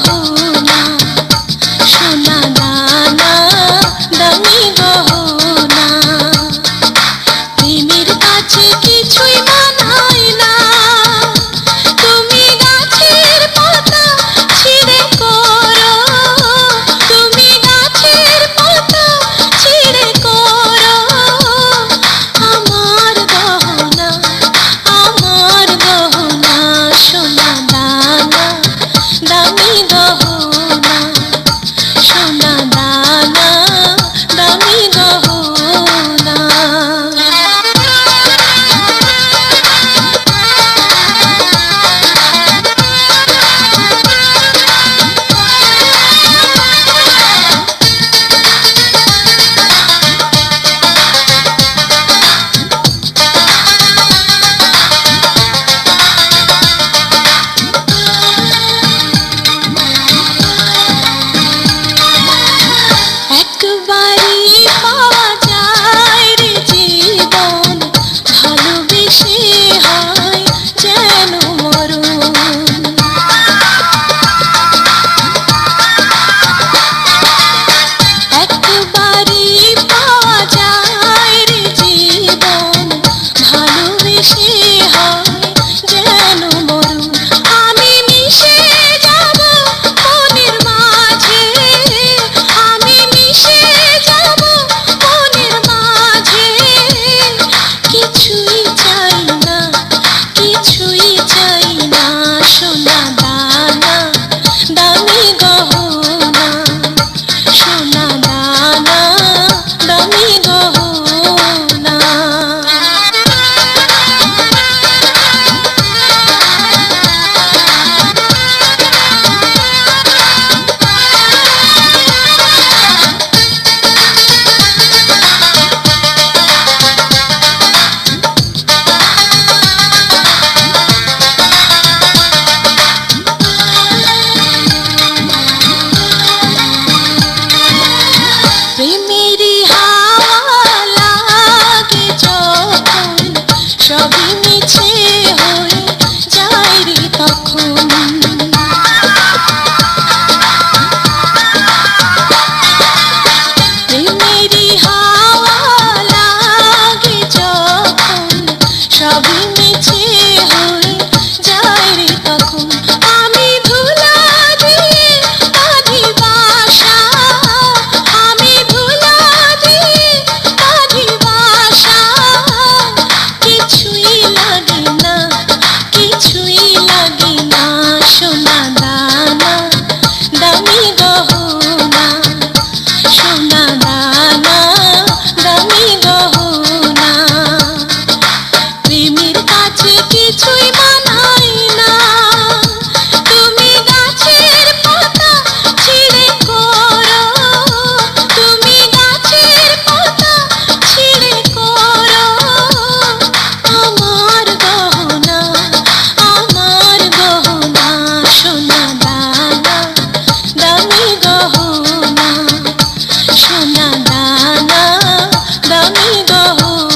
গহনা, সোনা দানা দামি গহনা। প্রেমের কাছে কিছুই মানায় না, তুমি গাছের পাতা ছিঁড়ে করো, তুমি গাছের পাতা ছিঁড়ে করো আমার গহনা, আমার গহনা, সোনা দানা দামি গহনা, সোনা দানা দামি গহনা। একবারই পাওয়া যায় রে জীবন, ভালোবেসে হয় যেন মরণ। একবারই পাওয়া যায় রে জীবন, ভালোবেসে হয় যেন মরণ। আমি মিশে যাব মনের মাঝে, আমি মিশে যাব মনের মাঝে, কিছুই চাই না, কিছুই চাই না, সোনা দানা দামি গহনা, সোনা দানা দামি গহনা। প্রেমেরই হাওয়া লাগে যখন, সবই মিছে হয়ে যায় রে তখন। প্রেমেরই হাওয়া লাগে যখন, সবই মিছে হয়ে যায় রে তখন। আমি ধুলা দিয়ে বাঁধি বাসা, আমি ধুলা দিয়ে বাঁধি বাসা, কিছুই লাগে না, কিছুই লাগে না, সোনা দানা দামি গহনা, সোনা দানা দামি গহনা। প্রেমের কাছে কিছুই মানায় না, তুমি গাছের পাতা ছিঁড়ে করো, তুমি গাছের পাতা ছিঁড়ে করো আমার গহনা, আমার গহনা, সোনা দানা দামি গহনা, সোনা দানা দামি গহনা।